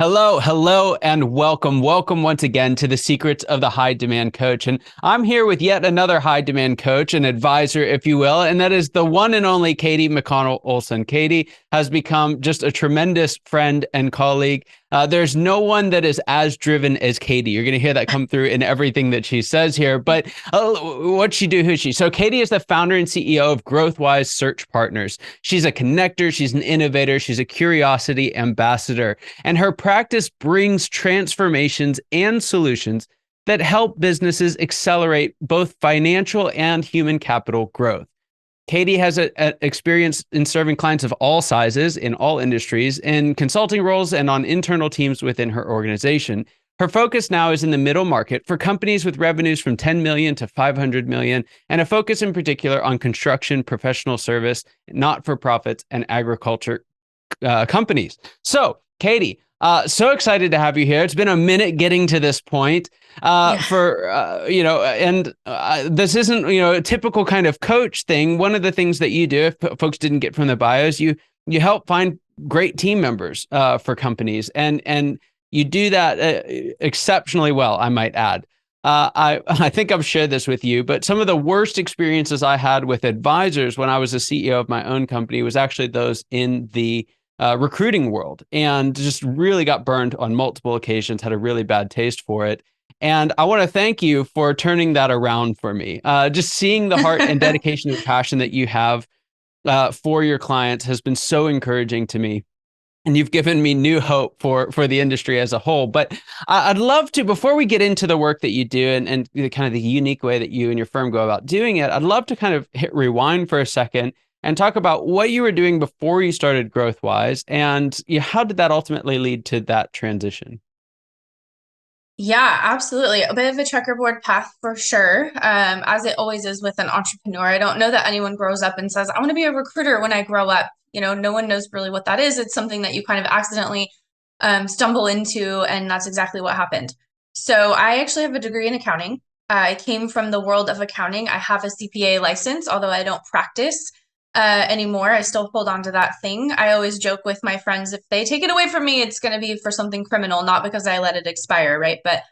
Hello, and welcome. Welcome once again to the Secrets of the High Demand Coach. And I'm here with yet another high demand coach, an advisor, if you will, and that is the one and only Katie McConnell Olson. Katie has become just a tremendous friend and colleague. There's no one that is as driven as Katie. You're going to hear that come through in everything that she says here. But what's she do? Who's she? So Katie is the founder and CEO of GrowthWise Search Partners. She's a connector. She's an innovator. She's a curiosity ambassador. And her practice brings transformations and solutions that help businesses accelerate both financial and human capital growth. Katie has an experience in serving clients of all sizes in all industries, in consulting roles and on internal teams within her organization. Her focus now is in the middle market for companies with revenues from 10 million to 500 million, and a focus in particular on construction, professional service, not-for-profits, and agriculture companies. So, Katie, so excited to have you here. It's been a minute getting to this point. Yeah. This isn't, a typical kind of coach thing. One of the things that you do, if folks didn't get from the bios, you help find great team members for companies, and you do that exceptionally well, I might add. I think I've shared this with you, but some of the worst experiences I had with advisors when I was a CEO of my own company was actually those in the recruiting world, and just really got burned on multiple occasions, had a really bad taste for it. And I want to thank you for turning that around for me. Just seeing the heart and dedication and passion that you have for your clients has been so encouraging to me. And you've given me new hope for the industry as a whole. But I'd love to, before we get into the work that you do and the kind of the unique way that you and your firm go about doing it, I'd love to kind of hit rewind for a second and talk about what you were doing before you started GrowthWise, and how did that ultimately lead to that transition? Yeah, absolutely. A bit of a checkerboard path for sure. As it always is with an entrepreneur. I don't know that anyone grows up and says, I want to be a recruiter when I grow up. No one knows really what that is. It's something that you kind of accidentally stumble into, and that's exactly what happened. So I actually have a degree in accounting. I came from the world of accounting. I have a CPA license, although I don't practice anymore. I still hold on to that thing. I always joke with my friends, if they take it away from me, it's going to be for something criminal, not because I let it expire, right? But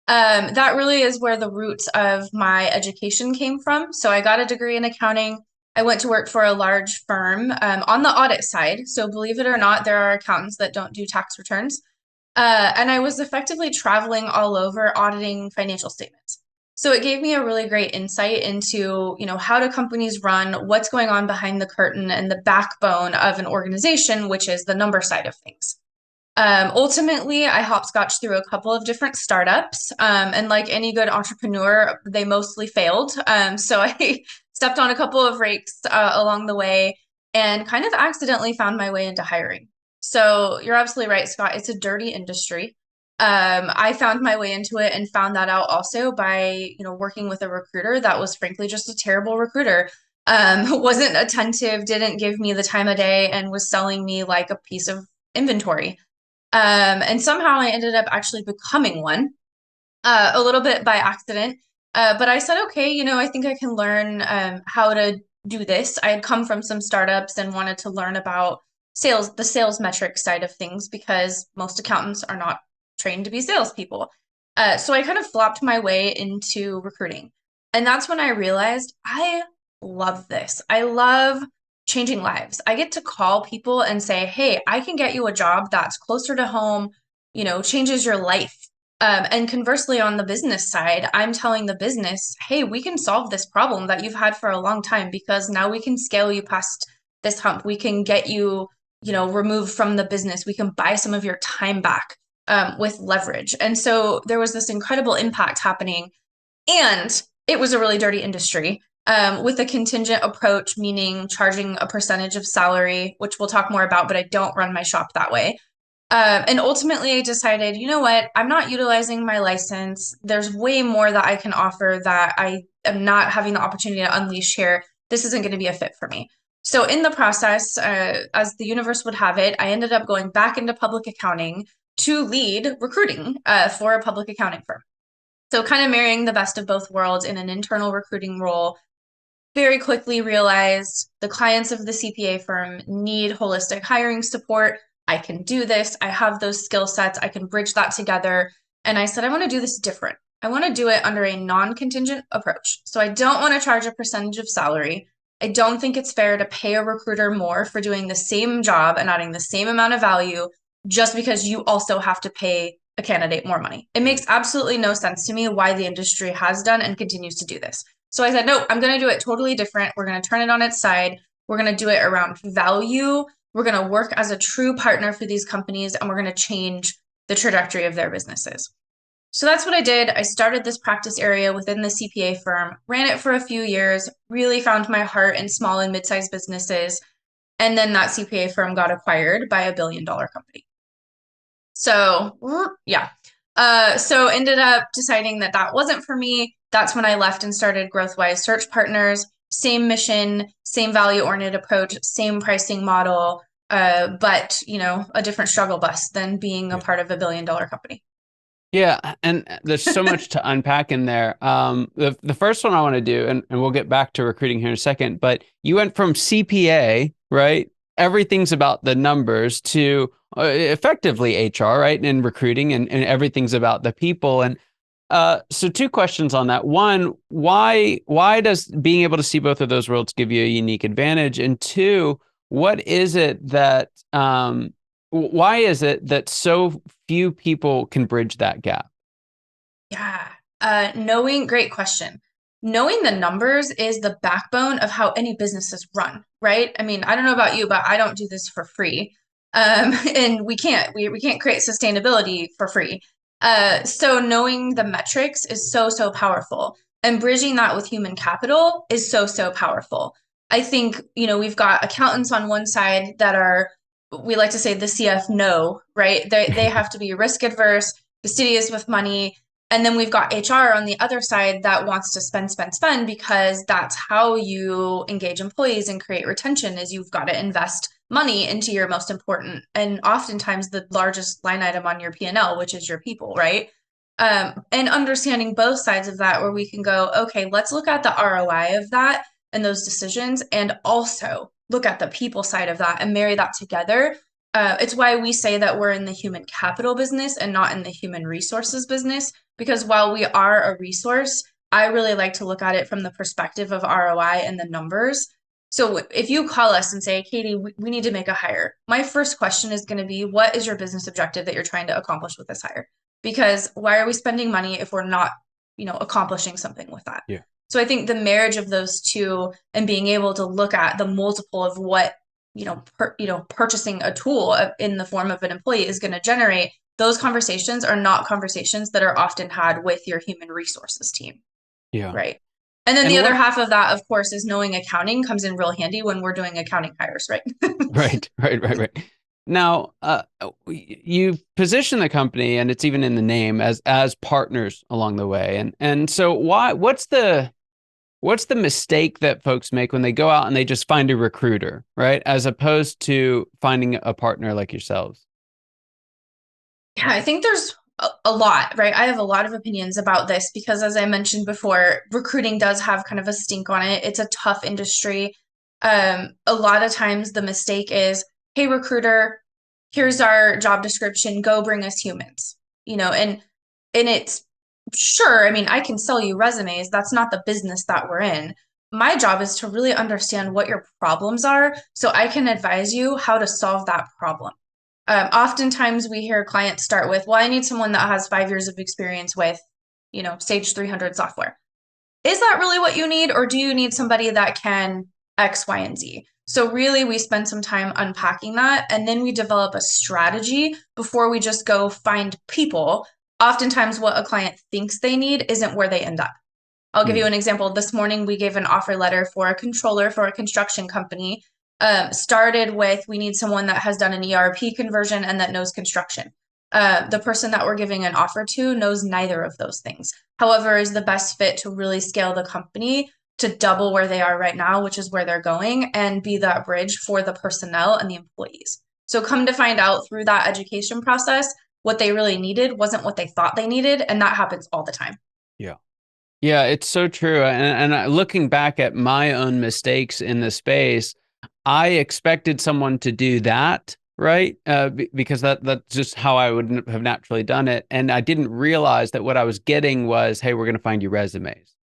that really is where the roots of my education came from. So I got a degree in accounting. I went to work for a large firm on the audit side. So believe it or not, there are accountants that don't do tax returns. And I was effectively traveling all over auditing financial statements. So it gave me a really great insight into, how do companies run, what's going on behind the curtain, and the backbone of an organization, which is the number side of things. Ultimately, I hopscotched through a couple of different startups, and like any good entrepreneur, they mostly failed. So I stepped on a couple of rakes along the way and kind of accidentally found my way into hiring. So you're absolutely right, Scott. It's a dirty industry. I found my way into it and found that out also by, working with a recruiter that was frankly just a terrible recruiter. Wasn't attentive, didn't give me the time of day, and was selling me like a piece of inventory. And somehow I ended up actually becoming one, a little bit by accident. But I said, okay, I think I can learn how to do this. I had come from some startups and wanted to learn about sales, the sales metrics side of things, because most accountants are not trained to be salespeople. So I kind of flopped my way into recruiting. And that's when I realized I love this. I love changing lives. I get to call people and say, hey, I can get you a job that's closer to home, changes your life. And conversely, on the business side, I'm telling the business, hey, we can solve this problem that you've had for a long time, because now we can scale you past this hump. We can get you, removed from the business. We can buy some of your time back with leverage. And so there was this incredible impact happening. And it was a really dirty industry with a contingent approach, meaning charging a percentage of salary, which we'll talk more about, but I don't run my shop that way. And ultimately, I decided, you know what? I'm not utilizing my license. There's way more that I can offer that I am not having the opportunity to unleash here. This isn't going to be a fit for me. So, in the process, as the universe would have it, I ended up going back into public accounting to lead recruiting for a public accounting firm. So, kind of marrying the best of both worlds in an internal recruiting role. Very quickly realized the clients of the CPA firm need holistic hiring support. I can do this. I have those skill sets. I can bridge that together. And I said, I want to do this different. I want to do it under a non-contingent approach. So I don't want to charge a percentage of salary. I don't think it's fair to pay a recruiter more for doing the same job and adding the same amount of value just because you also have to pay a candidate more money. It makes absolutely no sense to me why the industry has done and continues to do this. So I said, no, I'm going to do it totally different. We're going to turn it on its side. We're going to do it around value. We're going to work as a true partner for these companies, and we're going to change the trajectory of their businesses. So that's what I did. I started this practice area within the CPA firm, ran it for a few years, really found my heart in small and mid-sized businesses. And then that CPA firm got acquired by a billion-dollar company. So yeah. So ended up deciding that that wasn't for me. That's when I left and started GrowthWise Search Partners. Same mission, same value-oriented approach, same pricing model, but a different struggle bus than being a part of a billion-dollar company. Yeah, and there's so much to unpack in there. The first one I want to do, and we'll get back to recruiting here in a second, but you went from CPA, right? Everything's about the numbers to effectively HR, right? And recruiting and everything's about the people. And so two questions on that. One, why does being able to see both of those worlds give you a unique advantage? And two, what is it that why is it that so few people can bridge that gap? Yeah. Great question. Knowing the numbers is the backbone of how any business is run, right? I mean, I don't know about you, but I don't do this for free. And we can't create sustainability for free. So knowing the metrics is so, so powerful. And bridging that with human capital is so, so powerful. I think, we've got accountants on one side that are, we like to say the CF no, right? They have to be risk adverse, fastidious with money. And then we've got HR on the other side that wants to spend because that's how you engage employees and create retention is you've got to invest money into your most important and oftentimes the largest line item on your P&L, which is your people, right? And understanding both sides of that where we can go, okay, let's look at the ROI of that and those decisions and also look at the people side of that and marry that together. It's why we say that we're in the human capital business and not in the human resources business. Because while we are a resource, I really like to look at it from the perspective of ROI and the numbers. So if you call us and say, Katie, we need to make a hire, my first question is going to be, what is your business objective that you're trying to accomplish with this hire? Because why are we spending money if we're not, accomplishing something with that? Yeah. So I think the marriage of those two and being able to look at the multiple of what, purchasing a tool in the form of an employee is going to generate, those conversations are not conversations that are often had with your human resources team. Yeah. Right. And then the other half of that, of course, is knowing accounting comes in real handy when we're doing accounting hires, right? Right. Now, you position the company, and it's even in the name as partners along the way. And so what's the mistake that folks make when they go out and they just find a recruiter, right? As opposed to finding a partner like yourselves? Yeah, I think there's a lot, right? I have a lot of opinions about this because, as I mentioned before, recruiting does have kind of a stink on it. It's a tough industry. A lot of times the mistake is, hey, recruiter, here's our job description, go bring us humans, and it's sure, I mean, I can sell you resumes. That's not the business that we're in. My job is to really understand what your problems are so I can advise you how to solve that problem. Oftentimes we hear clients start with, well, I need someone that has 5 years of experience with, Sage 300 software. Is that really what you need? Or do you need somebody that can X, Y, and Z? So really we spend some time unpacking that and then we develop a strategy before we just go find people. Oftentimes what a client thinks they need isn't where they end up. I'll give you an example. This morning we gave an offer letter for a controller for a construction company. Started with, we need someone that has done an ERP conversion and that knows construction. The person that we're giving an offer to knows neither of those things. However, is the best fit to really scale the company to double where they are right now, which is where they're going, and be that bridge for the personnel and the employees. So come to find out through that education process, what they really needed wasn't what they thought they needed. And that happens all the time. Yeah. Yeah, it's so true. And looking back at my own mistakes in the space, I expected someone to do that, right? Because that's just how I would have naturally done it. And I didn't realize that what I was getting was, hey, we're going to find you resumes.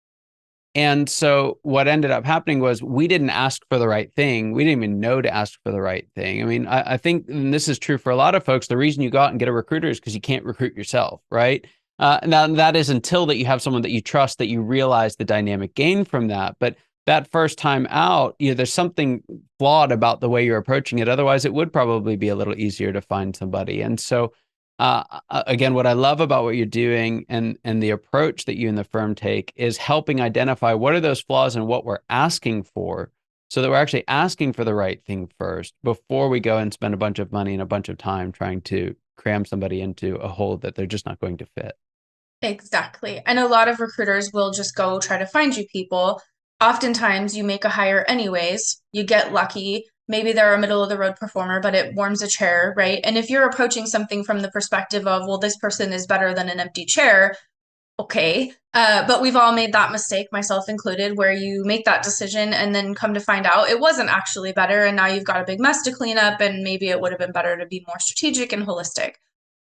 And so what ended up happening was we didn't ask for the right thing. We didn't even know to ask for the right thing. I mean, I think, and this is true for a lot of folks, the reason you go out and get a recruiter is because you can't recruit yourself, right? Now, that is until that you have someone that you trust, that you realize the dynamic gain from that. But that first time out, there's something flawed about the way you're approaching it. Otherwise, it would probably be a little easier to find somebody. And so, again, what I love about what you're doing and the approach that you and the firm take is helping identify what are those flaws and what we're asking for, so that we're actually asking for the right thing first before we go and spend a bunch of money and a bunch of time trying to cram somebody into a hole that they're just not going to fit. Exactly. And a lot of recruiters will just go try to find you people. Oftentimes, you make a hire anyways, you get lucky. Maybe they're a middle of the road performer, but it warms a chair, right? And if you're approaching something from the perspective of, well, this person is better than an empty chair, okay. But we've all made that mistake, myself included, where you make that decision and then come to find out it wasn't actually better. And now you've got a big mess to clean up, and maybe it would have been better to be more strategic and holistic.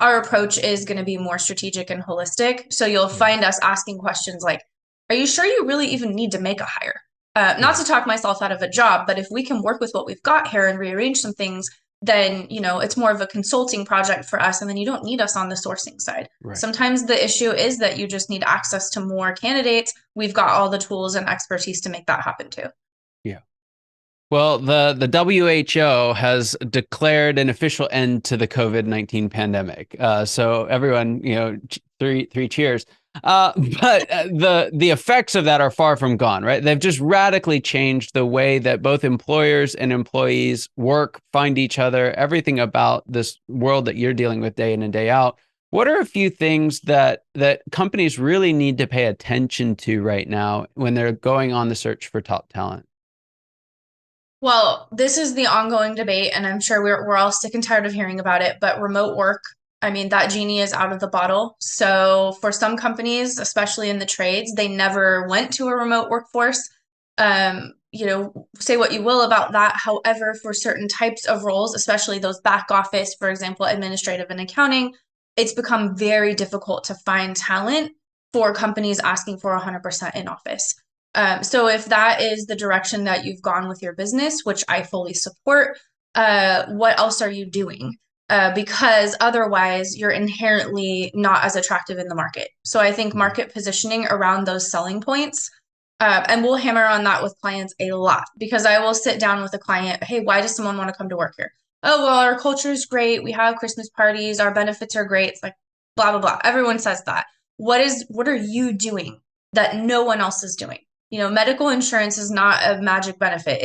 Our approach is going to be more strategic and holistic. So you'll find us asking questions like, are you sure you really even need to make a hire? Not to talk myself out of a job, but if we can work with what we've got here and rearrange some things, then it's more of a consulting project for us, and then you don't need us on the sourcing side. Right. Sometimes the issue is that you just need access to more candidates. We've got all the tools and expertise to make that happen too. Yeah. Well, the WHO has declared an official end to the COVID-19 pandemic. So everyone, three cheers. But the effects of that are far from gone, right? They've just radically changed the way that both employers and employees work, find each other, everything about this world that you're dealing with day in and day out. What are a few things that companies really need to pay attention to right now when they're going on the search for top talent? Well, this is the ongoing debate, and I'm sure we're all sick and tired of hearing about it, but remote work, I mean, that genie is out of the bottle. So for some companies, especially in the trades, they never went to a remote workforce. Say what you will about that. However, for certain types of roles, especially those back office, for example, administrative and accounting, it's become very difficult to find talent for companies asking for 100% in office. So if that is the direction that you've gone with your business, which I fully support, what else are you doing? Because otherwise you're inherently not as attractive in the market. So I think market positioning around those selling points, and we'll hammer on that with clients a lot, because I will sit down with a client, hey, why does someone want to come to work here? Oh, well, our culture is great. We have Christmas parties. Our benefits are great. It's like blah, blah, blah. Everyone says that. What are you doing that no one else is doing? Medical insurance is not a magic benefit.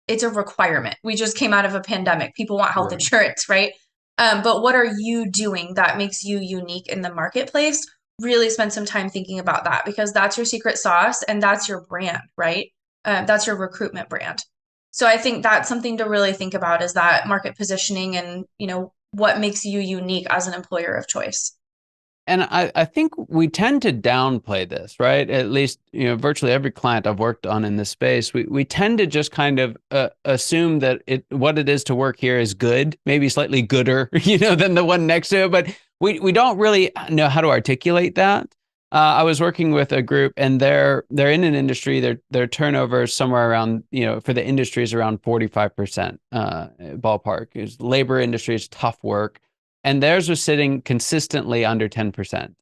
It's a requirement. We just came out of a pandemic. People want health insurance, right? But what are you doing that makes you unique in the marketplace? Really spend some time thinking about that, because that's your secret sauce and that's your brand, right? That's your recruitment brand. So I think that's something to really think about, is that market positioning and, what makes you unique as an employer of choice. And I think we tend to downplay this, right? At least, virtually every client I've worked on in this space, we tend to just kind of assume that what it is to work here is good, maybe slightly gooder, than the one next to it. But we don't really know how to articulate that. I was working with a group, and they're in an industry. Their turnover is somewhere around, for the industry is around 45% ballpark. Is labor industry is tough work. And theirs was sitting consistently under 10%.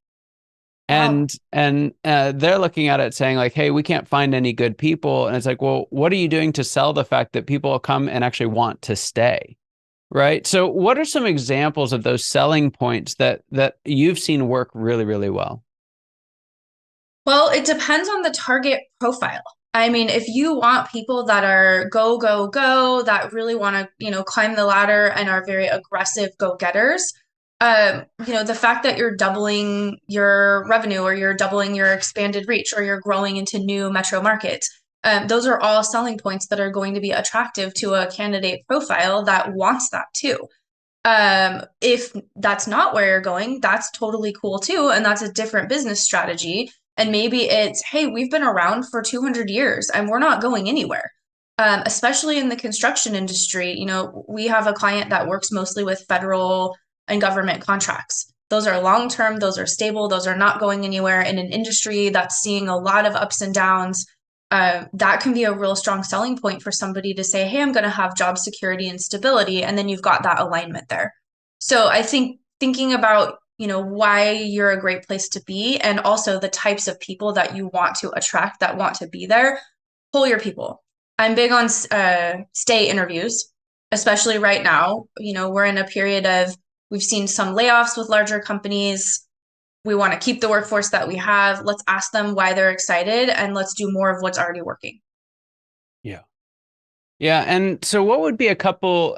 Wow. And they're looking at it saying like, hey, we can't find any good people. And it's like, well, what are you doing to sell the fact that people will come and actually want to stay? Right. So what are some examples of those selling points that you've seen work really, really well? Well, it depends on the target profile. I mean, if you want people that are go, go, go, that really want to, climb the ladder and are very aggressive go-getters, the fact that you're doubling your revenue, or you're doubling your expanded reach, or you're growing into new metro markets, those are all selling points that are going to be attractive to a candidate profile that wants that too. If that's not where you're going, that's totally cool too. And that's a different business strategy. And maybe it's, hey, we've been around for 200 years and we're not going anywhere. especially in the construction industry. We have a client that works mostly with federal and government contracts. Those are long-term, those are stable, those are not going anywhere in an industry that's seeing a lot of ups and downs. That can be a real strong selling point for somebody to say, hey, I'm going to have job security and stability. And then you've got that alignment there. So I think thinking about, why you're a great place to be and also the types of people that you want to attract that want to be there, pull your people. I'm big on stay interviews, especially right now. We're in a period of, we've seen some layoffs with larger companies. We want to keep the workforce that we have. Let's ask them why they're excited and let's do more of what's already working. Yeah. Yeah. And so what would be a couple,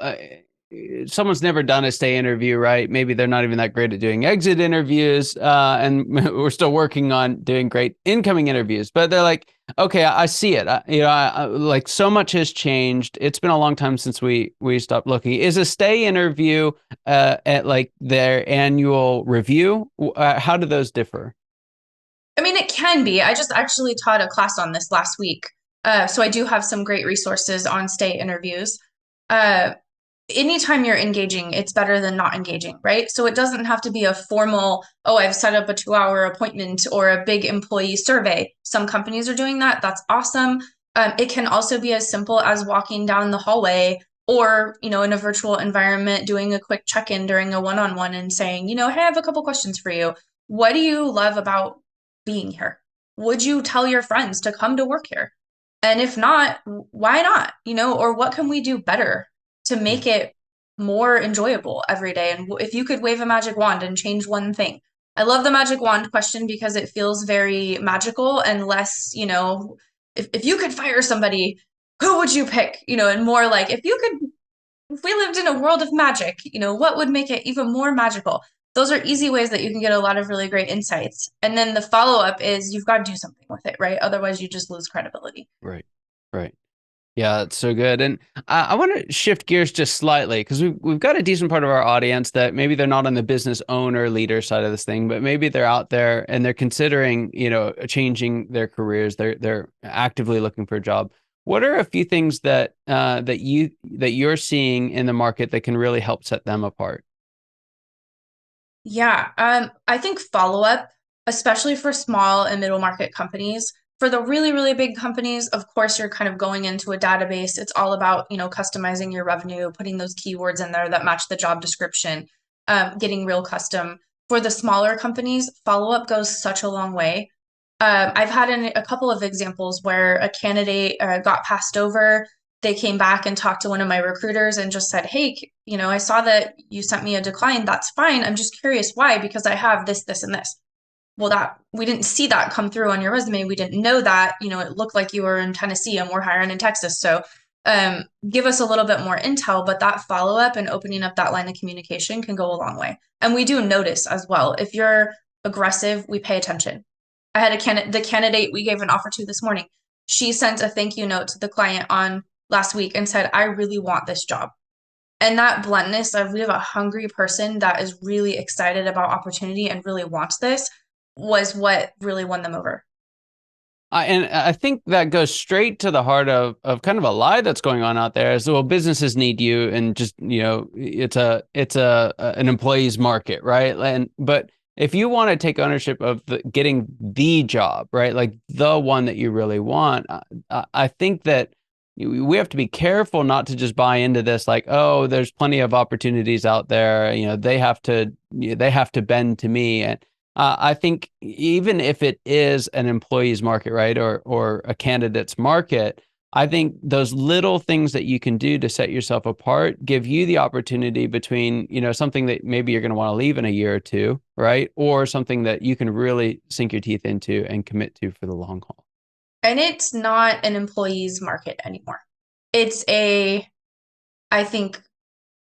someone's never done a stay interview, right? Maybe they're not even that great at doing exit interviews. And we're still working on doing great incoming interviews, but they're like, okay, I see it. Like so much has changed. It's been a long time since we stopped looking. Is a stay interview at like their annual review? How do those differ? I mean, it can be. I just actually taught a class on this last week. So I do have some great resources on stay interviews. Uh, Anytime you're engaging, it's better than not engaging, right? So it doesn't have to be a formal, oh, I've set up a 2-hour appointment or a big employee survey. Some companies are doing that. That's awesome. It can also be as simple as walking down the hallway or, in a virtual environment, doing a quick check-in during a one-on-one and saying, hey, I have a couple questions for you. What do you love about being here? Would you tell your friends to come to work here? And if not, why not? Or what can we do better to Yeah. make it more enjoyable every day? And if you could wave a magic wand and change one thing. I love the magic wand question because it feels very magical and less, if you could fire somebody, who would you pick? And more like if we lived in a world of magic, what would make it even more magical? Those are easy ways that you can get a lot of really great insights. And then the follow-up is you've got to do something with it, right? Otherwise, you just lose credibility. Right. Right. Yeah, that's so good. And I want to shift gears just slightly because we've got a decent part of our audience that maybe they're not on the business owner leader side of this thing, but maybe they're out there and they're considering, changing their careers. They're actively looking for a job. What are a few things that you're seeing in the market that can really help set them apart? Yeah, I think follow-up, especially for small and middle market companies. For the really, really big companies, of course, you're kind of going into a database. It's all about, customizing your revenue, putting those keywords in there that match the job description, getting real custom. For the smaller companies, follow-up goes such a long way. I've had a couple of examples where a candidate got passed over. They came back and talked to one of my recruiters and just said, hey, I saw that you sent me a decline. That's fine. I'm just curious why, because I have this, this, and this. Well, that we didn't see that come through on your resume. We didn't know that, it looked like you were in Tennessee and we're hiring in Texas. So give us a little bit more intel, but that follow up and opening up that line of communication can go a long way. And we do notice as well. If you're aggressive, we pay attention. I had the candidate we gave an offer to this morning. She sent a thank you note to the client on last week and said, I really want this job. And that bluntness of we have a hungry person that is really excited about opportunity and really wants this was what really won them over. And I think that goes straight to the heart of kind of a lie that's going on out there is, well, businesses need you and just, it's an employee's market, right? But if you want to take ownership of getting the job, right? Like the one that you really want, I think that we have to be careful not to just buy into this, like, oh, there's plenty of opportunities out there. They have to bend to me. And I think even if it is an employee's market, right, or a candidate's market, I think those little things that you can do to set yourself apart give you the opportunity between, something that maybe you're going to want to leave in a year or two, right, or something that you can really sink your teeth into and commit to for the long haul. And it's not an employee's market anymore. I think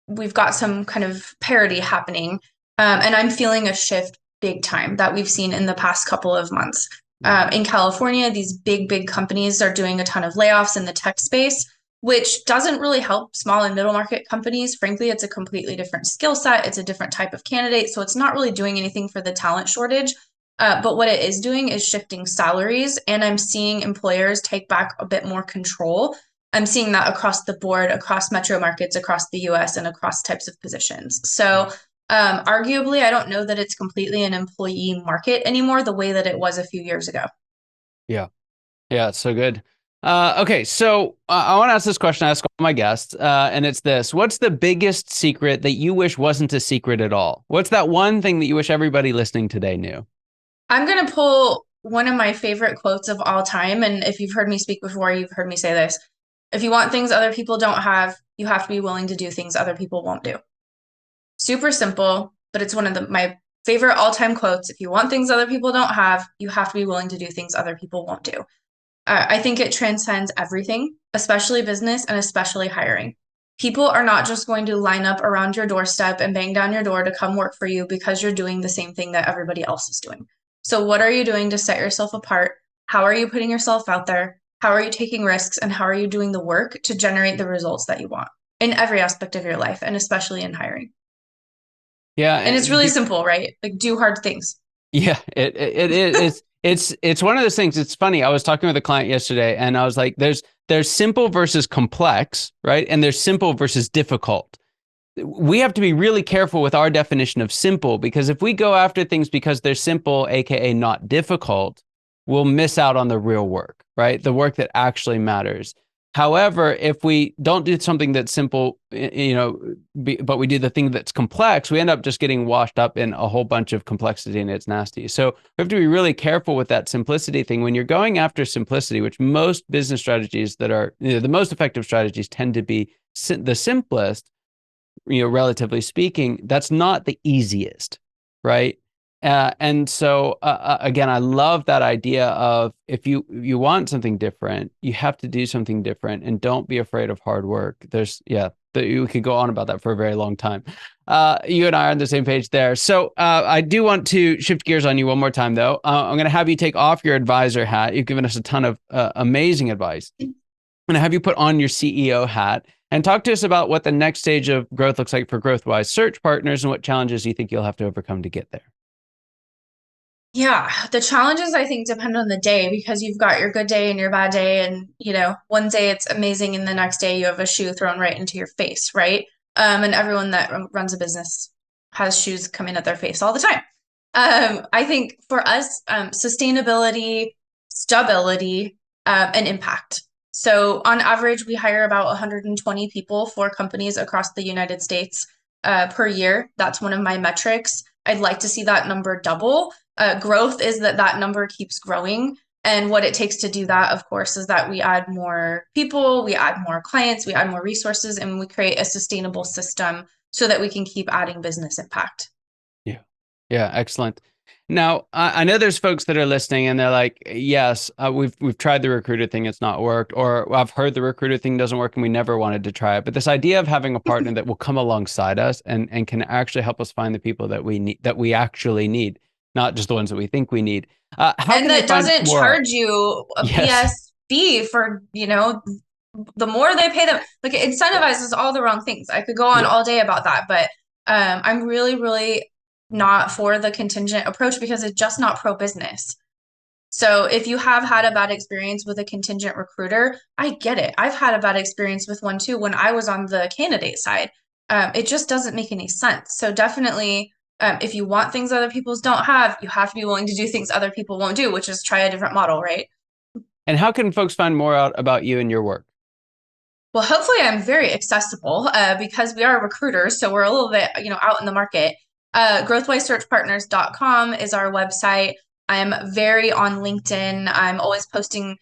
we've got some kind of parity happening. And I'm feeling a shift big time that we've seen in the past couple of months. In California, these big, big companies are doing a ton of layoffs in the tech space, which doesn't really help small and middle market companies. Frankly, it's a completely different skill set. It's a different type of candidate. So it's not really doing anything for the talent shortage. But what it is doing is shifting salaries. And I'm seeing employers take back a bit more control I'm seeing that across the board, across metro markets, across the US, and across types of positions. So, arguably, I don't know that it's completely an employee market anymore the way that it was a few years ago. Yeah. Yeah, it's so good. Okay, so I want to ask this question I ask all my guests, and it's this. What's the biggest secret that you wish wasn't a secret at all? What's that one thing that you wish everybody listening today knew? I'm going to pull one of my favorite quotes of all time. And if you've heard me speak before, you've heard me say this. If you want things other people don't have, you have to be willing to do things other people won't do. Super simple, but it's one of my favorite all-time quotes. If you want things other people don't have, you have to be willing to do things other people won't do. I think it transcends everything, especially business and especially hiring. People are not just going to line up around your doorstep and bang down your door to come work for you because you're doing the same thing that everybody else is doing. So, what are you doing to set yourself apart? How are you putting yourself out there? How are you taking risks? And how are you doing the work to generate the results that you want in every aspect of your life, and especially in hiring? Yeah, And it's really simple, right? Like, do hard things. yeah, it is. It's one of those things. It's funny. I was talking with a client yesterday, and I was like, "There's simple versus complex, right? And there's simple versus difficult. We have to be really careful with our definition of simple, because if we go after things because they're simple, aka not difficult, we'll miss out on the real work, right? The work that actually matters. However, if we don't do something that's simple, but we do the thing that's complex, we end up just getting washed up in a whole bunch of complexity, and it's nasty. So we have to be really careful with that simplicity thing. When you're going after simplicity, which most business strategies that are the most effective strategies tend to be the simplest, relatively speaking, that's not the easiest, right? And so again, I love that idea of if you want something different, you have to do something different, and don't be afraid of hard work. We could go on about that for a very long time. You and I are on the same page there. So I do want to shift gears on you one more time, though. I'm going to have you take off your advisor hat. You've given us a ton of amazing advice. I'm going to have you put on your CEO hat and talk to us about what the next stage of growth looks like for GrowthWise search partners and what challenges you think you'll have to overcome to get there. Yeah, the challenges I think depend on the day because you've got your good day and your bad day. And, one day it's amazing and the next day you have a shoe thrown right into your face, right? And everyone that runs a business has shoes coming at their face all the time. I think for us, sustainability, stability, and impact. So on average, we hire about 120 people for companies across the United States per year. That's one of my metrics. I'd like to see that number double. Growth is that number keeps growing. And what it takes to do that, of course, is that we add more people, we add more clients, we add more resources, and we create a sustainable system so that we can keep adding business impact. Yeah. Yeah. Excellent. Now, I know there's folks that are listening and they're like, yes, we've tried the recruiter thing. It's not worked. Or I've heard the recruiter thing doesn't work and we never wanted to try it. But this idea of having a partner that will come alongside us and can actually help us find the people that we need, that we actually need, not just the ones that we think we need. How and that doesn't charge you a BS fee for, the more they pay them, like it incentivizes all the wrong things. I could go on all day about that, but I'm really, really not for the contingent approach because it's just not pro-business. So if you have had a bad experience with a contingent recruiter, I get it. I've had a bad experience with one too when I was on the candidate side. It just doesn't make any sense. So definitely, if you want things other people don't have, you have to be willing to do things other people won't do, which is try a different model, right? And how can folks find more out about you and your work? Well, hopefully I'm very accessible because we are recruiters. So we're a little bit, out in the market. GrowthWiseSearchPartners.com is our website. I'm very on LinkedIn. I'm always posting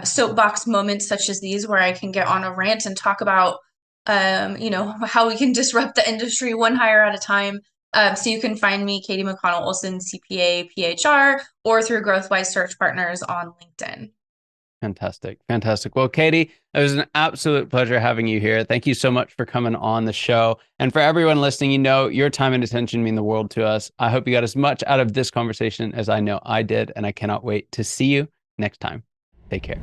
soapbox moments such as these where I can get on a rant and talk about, how we can disrupt the industry one hire at a time. So you can find me, Katie McConnell Olson, CPA, PHR, or through GrowthWise Search Partners on LinkedIn. Fantastic. Fantastic. Well, Katie, it was an absolute pleasure having you here. Thank you so much for coming on the show. And for everyone listening, your time and attention mean the world to us. I hope you got as much out of this conversation as I know I did, and I cannot wait to see you next time. Take care.